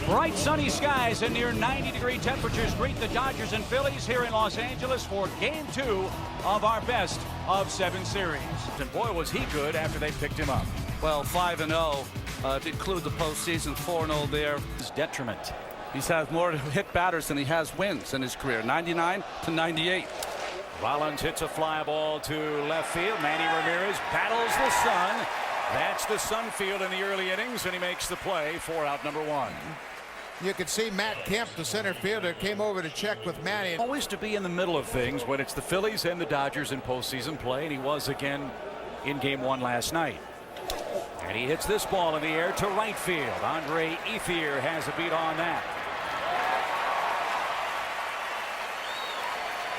Bright sunny skies and near 90-degree temperatures greet the Dodgers and Phillies here in Los Angeles for Game 2 of our best of 7 series. And boy, was he good after they picked him up. Well, 5-0 to include the postseason, 4-0 there. His detriment. He's had more hit batters than he has wins in his career, 99 to 98. Rollins hits a fly ball to left field. Manny Ramirez battles the sun. That's the sun field in the early innings, and he makes the play for out number 1. You could see Matt Kemp, the center fielder, came over to check with Manny. Always to be in the middle of things when it's the Phillies and the Dodgers in postseason play, and he was again in Game 1 last night. And he hits this ball in the air to right field. Andre Ethier has a beat on that.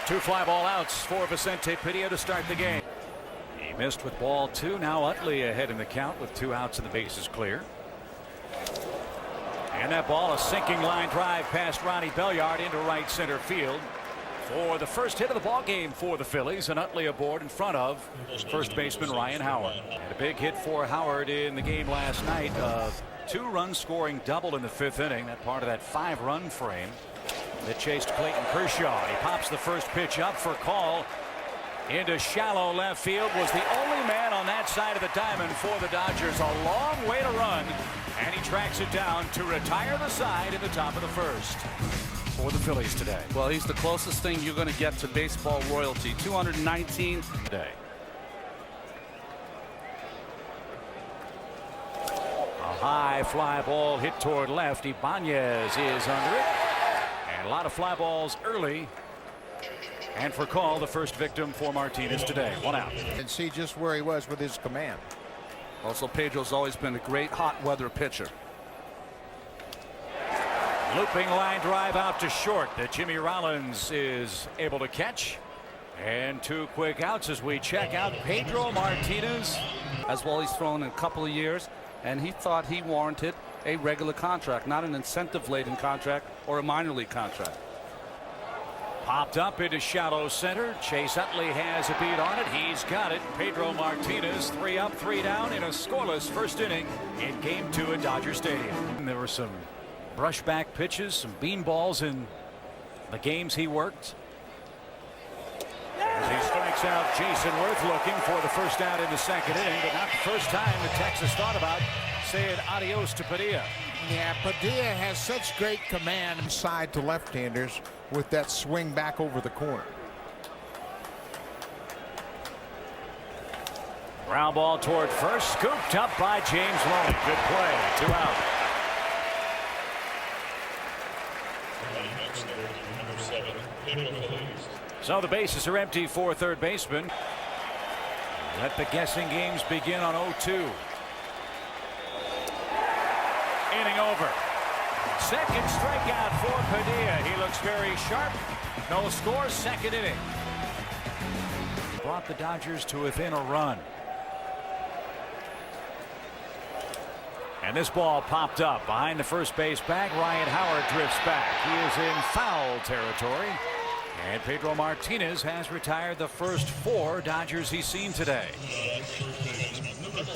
2 fly ball outs for Vicente Padilla to start the game. He missed with ball 2. Now Utley ahead in the count with 2 outs and the bases clear. And that ball, a sinking line drive past Ronnie Belliard into right center field for the first hit of the ball game for the Phillies, and Utley aboard in front of first baseman Ryan Howard. And a big hit for Howard in the game last night. 2-run scoring double in the 5th inning. That part of that 5-run frame that chased Clayton Kershaw. He pops the first pitch up for call into shallow left field. Was the only man on that side of the diamond for the Dodgers. A long way to run, and he tracks it down to retire the side in the top of the 1st for the Phillies today. Well, he's the closest thing you're going to get to baseball royalty. 219 today. A high fly ball hit toward left. Ibanez is under it, and a lot of fly balls early. And for call, the first victim for Martinez today. 1 out. And see just where he was with his command. Also, Pedro's always been a great hot weather pitcher. Looping line drive out to short that Jimmy Rollins is able to catch. And 2 quick outs as we check out Pedro Martinez. As well, he's thrown in a couple of years, and he thought he warranted a regular contract, not an incentive-laden contract or a minor league contract. Popped up into shallow center. Chase Utley has a beat on it. He's got it. Pedro Martinez 3 up, 3 down in a scoreless first inning in Game 2 at Dodger Stadium. And there were some brushback pitches, some beanballs in the games he worked. As he strikes out Jason Worth, looking for the first out in the 2nd inning, but not the first time the Texas thought about saying adios to Padilla. Yeah, Padilla has such great command side to left-handers with that swing back over the corner. Ground ball toward first, scooped up by James Loney. Good play. 2 out. So the bases are empty for third baseman. Let the guessing games begin on 0-2. Inning over. 2nd strikeout for Padilla. He looks very sharp. No score, 2nd inning. Brought the Dodgers to within a run. And this ball popped up behind the first base bag. Ryan Howard drifts back. He is in foul territory. And Pedro Martinez has retired the first 4 Dodgers he's seen today.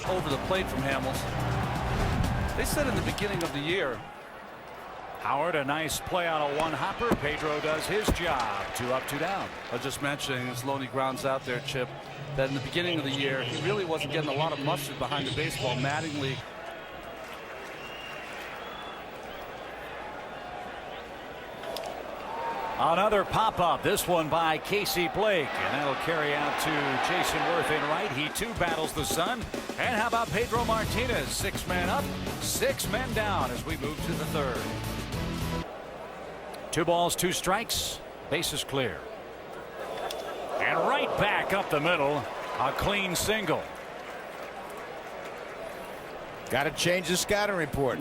Over the plate from Hamels. They said in the beginning of the year. Howard, a nice play on a 1-hopper. Pedro does his job. 2 up, 2 down. I was just mentioning as Loney grounds out there, Chip, that in the beginning of the year he really wasn't getting a lot of mustard behind the baseball. Mattingly. Another pop-up, this one by Casey Blake, and that'll carry out to Jason Worth in right. He too battles the sun. And how about Pedro Martinez? 6 men up, 6 men down as we move to the 3rd. 2 balls, 2 strikes, bases clear. And right back up the middle, a clean single. Got to change the scouting report.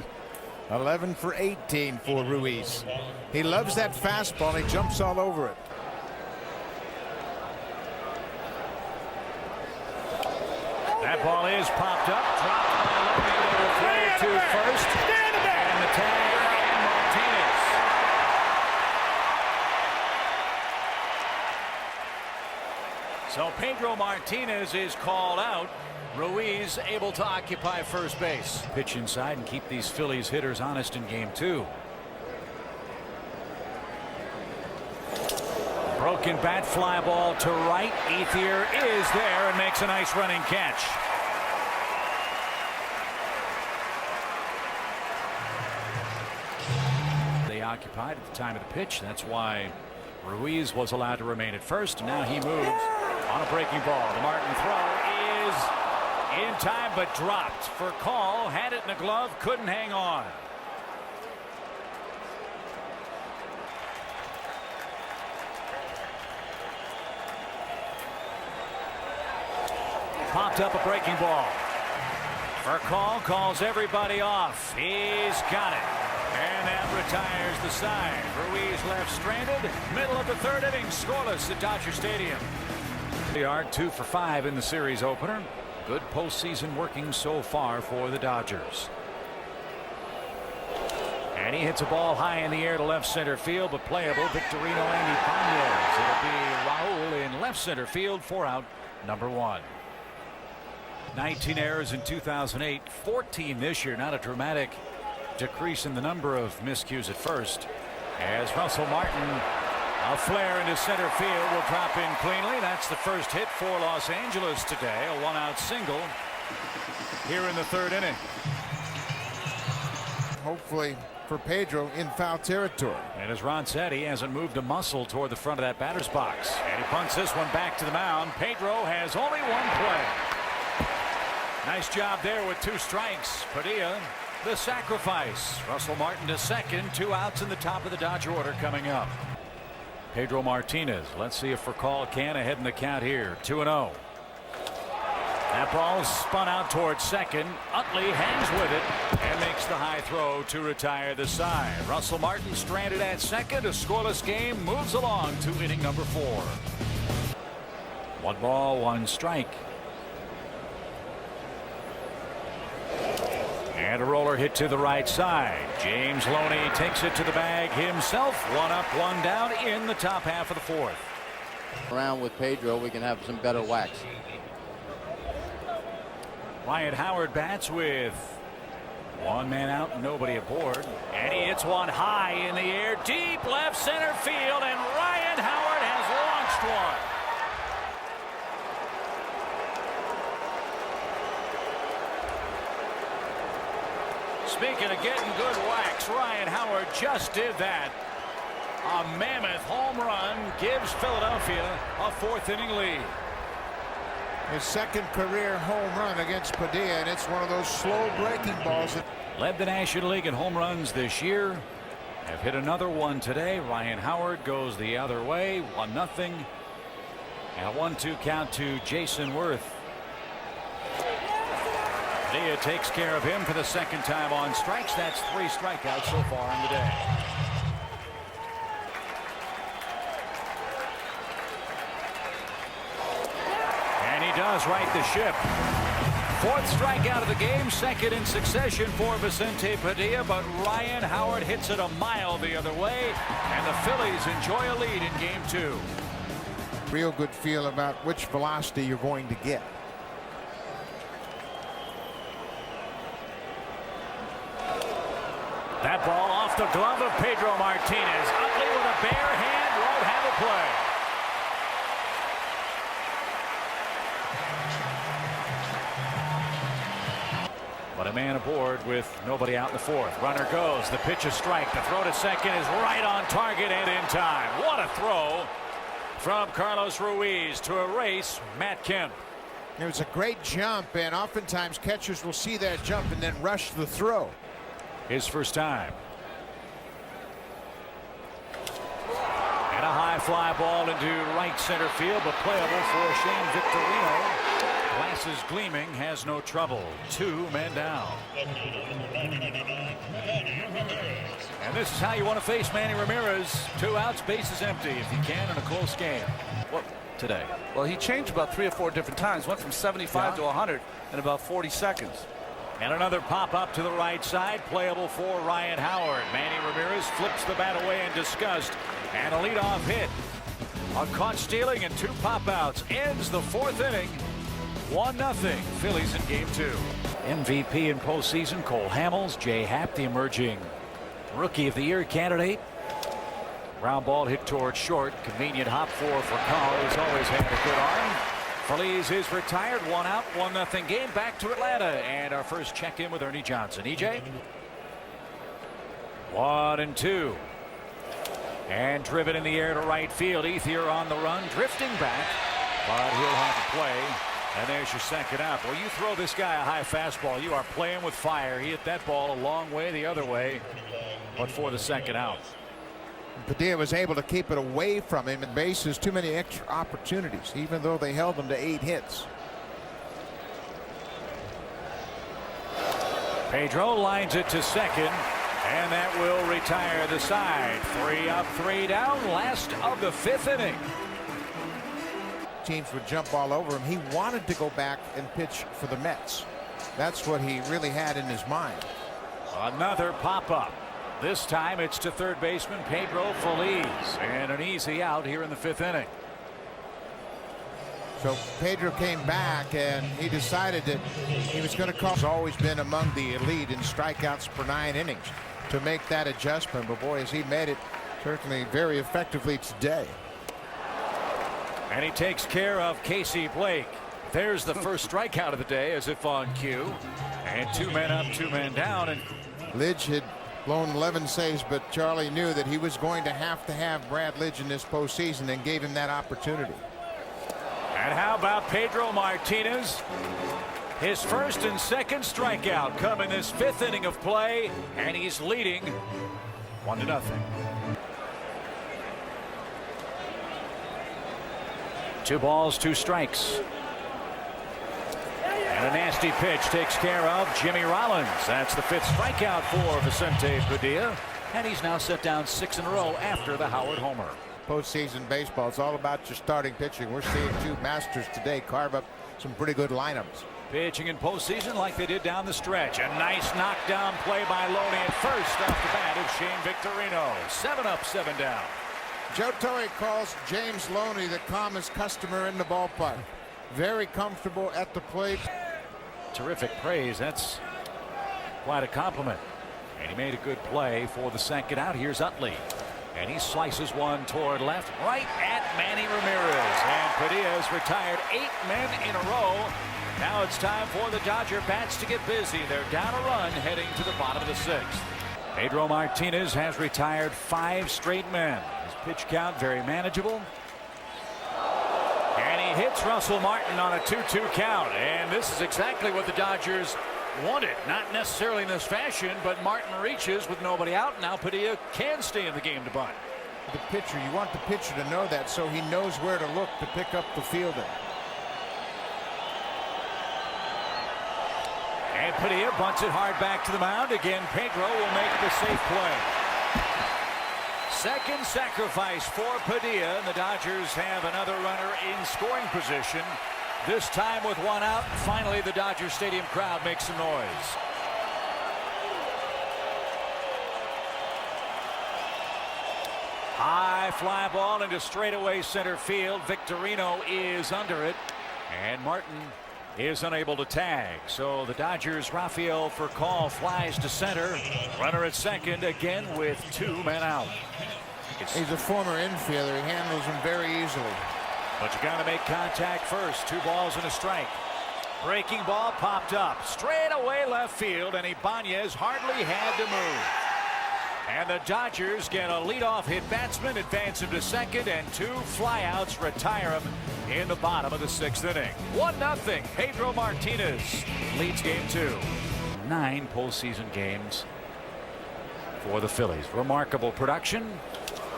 11 for 18 for Ruiz. He loves that fastball. He jumps all over it. That ball is popped up, dropped by Loney. They will throw it to first. And the tag on Martinez. So Pedro Martinez is called out. Ruiz able to occupy first base. Pitch inside and keep these Phillies hitters honest in game 2. Broken bat, fly ball to right. Ethier is there and makes a nice running catch. They occupied at the time of the pitch. That's why Ruiz was allowed to remain at first. Now he moves on a breaking ball. The Martin throw is in time but dropped. For call, had it in the glove, couldn't hang on. Popped up a breaking ball. For call, calls everybody off. He's got it. And that retires the side. Ruiz left stranded. Middle of the third inning, scoreless at Dodger Stadium. They are 2 for 5 in the series opener. Good postseason working so far for the Dodgers. And he hits a ball high in the air to left center field, but playable. Victorino and It'll be Raul in left center field for out number 1. 19 errors in 2008, 14 this year. Not a dramatic decrease in the number of miscues at first. As Russell Martin, a flare into center field, will drop in cleanly. That's the first hit for Los Angeles today. A 1-out single here in the third inning. Hopefully for Pedro in foul territory. And as Ron said, he hasn't moved a muscle toward the front of that batter's box. And he punts this one back to the mound. Pedro has only one play. Nice job there with 2 strikes. Padilla, the sacrifice. Russell Martin to second. 2 outs in the top of the Dodger order coming up. Pedro Martinez. Let's see if Furcal can ahead in the count here. 2-0. That ball spun out towards second. Utley hangs with it and makes the high throw to retire the side. Russell Martin stranded at second. A scoreless game moves along to inning number 4. 1 ball, 1 strike. And a roller hit to the right side. James Loney takes it to the bag himself. 1 up, 1 down in the top half of the 4th. Around with Pedro, we can have some better whacks. Ryan Howard bats with 1 man out, nobody aboard. And he hits one high in the air, deep left center field, and Ryan Howard has launched one. Speaking of getting good whacks, Ryan Howard just did that. A mammoth home run gives Philadelphia a 4th inning lead. His 2nd career home run against Padilla, and it's one of those slow breaking balls that led the National League in home runs this year. Have hit another one today. Ryan Howard goes the other way. 1-0. And a 1-2 count to Jason Worth. Padilla takes care of him for the 2nd time on strikes. That's 3 strikeouts so far in the day. And he does right the ship. 4th strikeout of the game, 2nd in succession for Vicente Padilla, but Ryan Howard hits it a mile the other way, and the Phillies enjoy a lead in game 2. real good feel about which velocity you're going to get. That ball off the glove of Pedro Martinez. Utley with a bare hand won't have a play. But a man aboard with nobody out in the 4th. Runner goes. The pitch is strike. The throw to second is right on target and in time. What a throw from Carlos Ruiz to erase Matt Kemp. It was a great jump, and oftentimes catchers will see that jump and then rush the throw. His first time. And a high fly ball into right center field, but playable for Shane Victorino. Glasses gleaming, has no trouble. 2 men down. And this is how you want to face Manny Ramirez. 2 outs, bases empty if you can in a close game. What today? Well, he changed about 3 or 4 different times. Went from 75 to 100 in about 40 seconds. And another pop up to the right side, playable for Ryan Howard. Manny Ramirez flips the bat away in disgust, and a leadoff hit. A caught stealing and 2 pop outs ends the 4th inning. 1-0 Phillies in game 2. MVP in postseason Cole Hamels. Jay Happ, the emerging rookie of the year candidate. Ground ball hit towards short. Convenient hop for Call. He's always had a good arm. Phillies is retired. 1 out, 1-0 game. Back to Atlanta. And our first check in with Ernie Johnson. EJ. 1-2. And driven in the air to right field. Ethier on the run, drifting back, but he'll have to play. And there's your second out. Well, you throw this guy a high fastball, you are playing with fire. He hit that ball a long way the other way, but for the second out. Padilla was able to keep it away from him and bases. Too many extra opportunities, even though they held him to 8 hits. Pedro lines it to second, and that will retire the side. 3 up, 3 down. Last of the 5th inning. Teams would jump all over him. He wanted to go back and pitch for the Mets. That's what he really had in his mind. Another pop-up. This time it's to third baseman Pedro Feliz, and an easy out here in the 5th inning. So Pedro came back and he decided that he was going to call. He's always been among the elite in strikeouts per 9 innings to make that adjustment. But boy, has he made it certainly very effectively today. And he takes care of Casey Blake. There's the first strikeout of the day as if on cue. And 2 men up, 2 men down. And Lidge had blown 11 saves, but Charlie knew that he was going to have Brad Lidge in this postseason and gave him that opportunity. And how about Pedro Martinez? His first and second strikeout come in this 5th inning of play, and he's leading 1-0. 2 balls, 2 strikes. And a nasty pitch takes care of Jimmy Rollins. That's the 5th strikeout for Vicente Padilla. And he's now set down 6 in a row after the Howard homer. Postseason baseball, it's all about your starting pitching. We're seeing 2 masters today carve up some pretty good lineups. Pitching in postseason like they did down the stretch. A nice knockdown play by Loney at first off the bat of Shane Victorino. 7 up, 7 down. Joe Torre calls James Loney the calmest customer in the ballpark. Very comfortable at the plate. Terrific praise. That's quite a compliment. And he made a good play for the second out. Here's Utley. And he slices one toward left, right at Manny Ramirez. And Padilla's retired 8 men in a row. Now it's time for the Dodger bats to get busy. They're down a run heading to the bottom of the 6th. Pedro Martinez has retired 5 straight men. His pitch count very manageable. And he hits Russell Martin on a 2-2 count. And this is exactly what the Dodgers wanted. Not necessarily in this fashion, but Martin reaches with nobody out. Now Padilla can stay in the game to bunt. The pitcher, you want the pitcher to know that so he knows where to look to pick up the fielding. And Padilla bunts it hard back to the mound. Again, Pedro will make the safe play. Second sacrifice for Padilla, and the Dodgers have another runner in scoring position. This time with 1 out. Finally, the Dodger Stadium crowd makes some noise. High fly ball into straightaway center field. Victorino is under it, and Martin is unable to tag. So the Dodgers, Rafael Furcal flies to center. Runner at second again with 2 men out. He's a former infielder. He handles them very easily. But you got to make contact first. 2 balls and a strike. Breaking ball popped up straight away left field, and Ibanez hardly had to move. And the Dodgers get a leadoff hit batsman, advance him to second, and 2 flyouts retire him in the bottom of the 6th inning. 1-0. Pedro Martinez leads game 2. 9 postseason games for the Phillies. Remarkable production.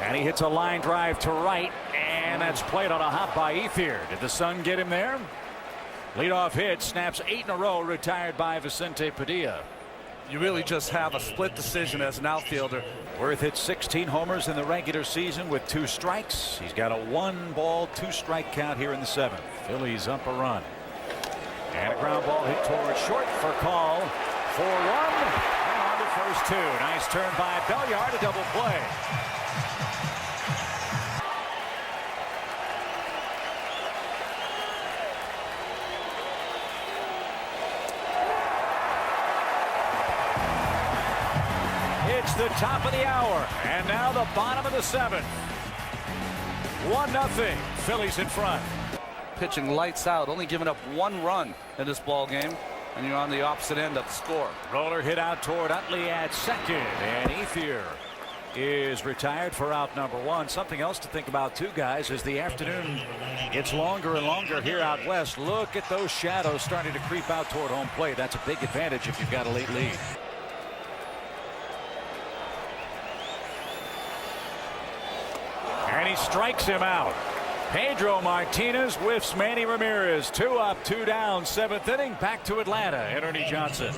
And he hits a line drive to right, and that's played on a hop by Ethier. Did the sun get him there? Leadoff hit, snaps 8 in a row, retired by Vicente Padilla. You really just have a split decision as an outfielder. Worth hit 16 homers in the regular season with 2 strikes. He's got a 1 ball, 2 strike count here in the 7th. Phillies up a run. And a ground ball hit towards short for call. 4-1. And on to first 2. Nice turn by Belliard, a double play. It's the top of the hour, and now the bottom of the 7th. 1-0. Phillies in front. Pitching lights out, only giving up 1 run in this ball game, and you're on the opposite end of the score. Roller hit out toward Utley at second, and Ethier is retired for out number 1. Something else to think about too, guys, as the afternoon gets longer and longer here out west. Look at those shadows starting to creep out toward home plate. That's a big advantage if you've got a late lead. And he strikes him out. Pedro Martinez whiffs Manny Ramirez. 2 up, 2 down, 7th inning. Back to Atlanta and Ernie Johnson.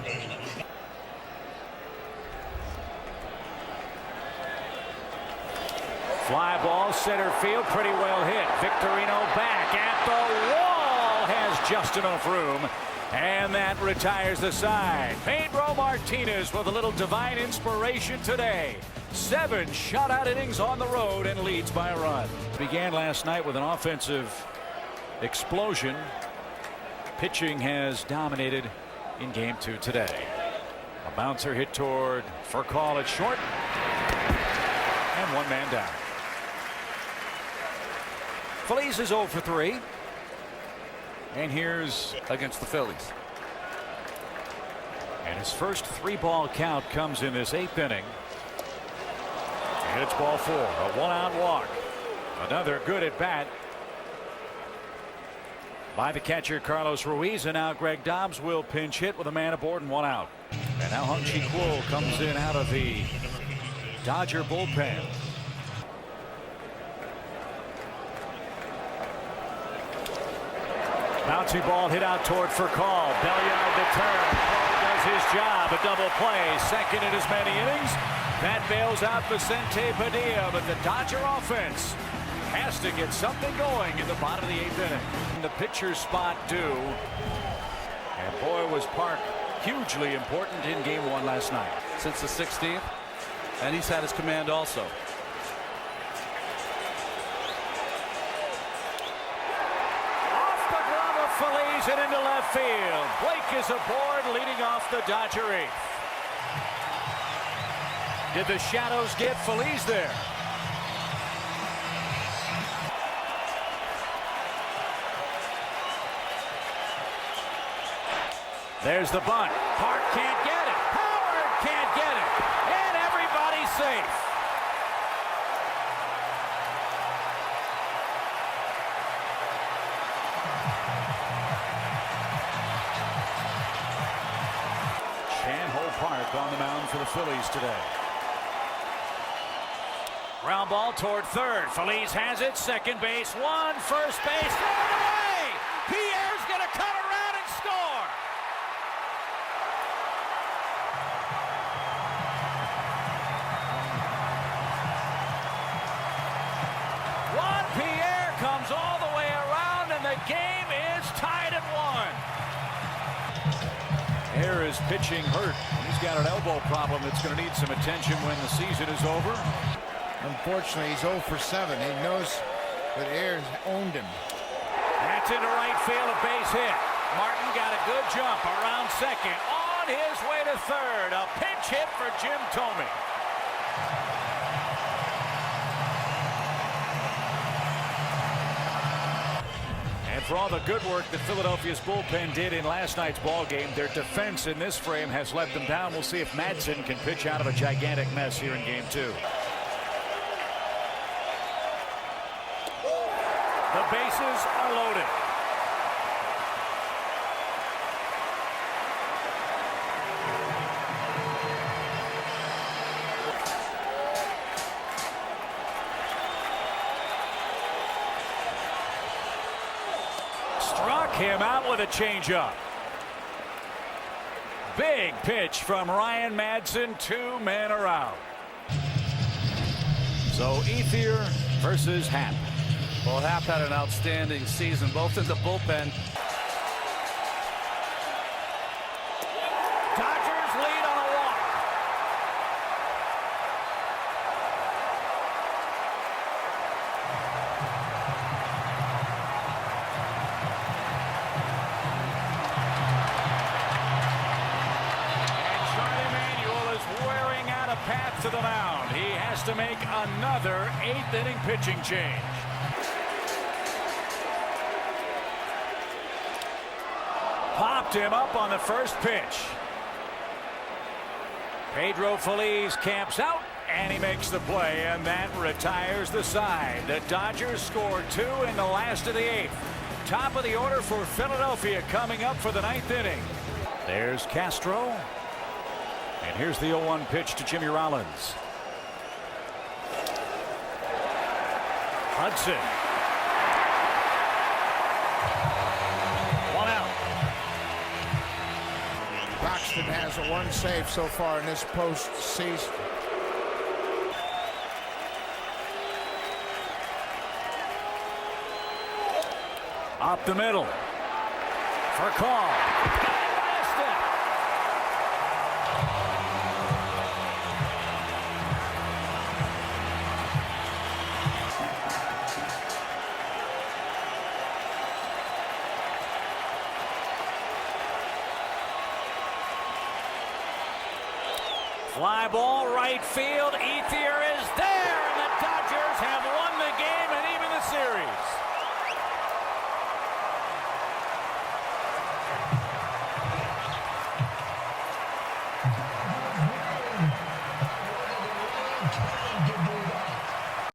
Fly ball, center field, pretty well hit. Victorino back at the wall, has just enough room, and that retires the side. Pedro Martinez with a little divine inspiration today. 7 shutout innings on the road and leads by a run. Began last night with an offensive explosion. Pitching has dominated in game 2 today. A bouncer hit toward Furcal at short, and 1 man down. Phillies is 0 for 3. And here's Against the Phillies. and his first 3-ball count comes in this 8th inning. And it's ball 4. A 1-out walk. Another good at bat by the catcher Carlos Ruiz, and now Greg Dobbs will pinch hit with a man aboard and 1 out. And now Hung-Chi Kuo comes in out of the Dodger bullpen. Bouncy ball hit out toward Furcal. Belliard the turn. Cole does his job. A double play. Second in as many innings. That bails out Vicente Padilla, but the Dodger offense has to get something going in the bottom of the 8th inning. The pitcher's spot due. And boy, was Park hugely important in game 1 last night. Since the 16th, and he's had his command also. Phillies and into left field. Blake is aboard, leading off the Dodger 8th. Did the shadows get Phillies there? There's the bunt. Park can't get it. Howard can't get it. And everybody's safe. Park on the mound for the Phillies today. Ground ball toward third. Phillies has it. Second base, 1. First base, throw it away. Pierre's going to cut around and score. Juan Pierre comes all the way around, and the game is tied at 1. Pierre is pitching hurt. He's got an elbow problem that's going to need some attention when the season is over. Unfortunately, he's 0 for 7. He knows that Ayers owned him. That's into right field, a base hit. Martin got a good jump around second. On his way to third, a pinch hit for Jim Thome. And for all the good work that Philadelphia's bullpen did in last night's ball game, their defense in this frame has let them down. We'll see if Madsen can pitch out of a gigantic mess here in game 2. The bases are loaded. Struck him out with a changeup. Big pitch from Ryan Madsen. 2 men are out. So Ethier versus Happ. Well, Happ had an outstanding season, both in the bullpen. Dodgers lead on a walk. And Charlie Manuel is wearing out a path the mound. He has to make another 8th inning pitching change. Popped him up on the first pitch. Pedro Feliz camps out, and he makes the play, and that retires the side. The Dodgers score 2 in the last of the 8th. Top of the order for Philadelphia coming up for the 9th inning. There's Castro. And here's the 0-1 pitch to Jimmy Rollins. Hudson. 1 out. Buxton has a 1 save so far in this postseason. Up the middle. For call. Fly ball right field. Ethier is there.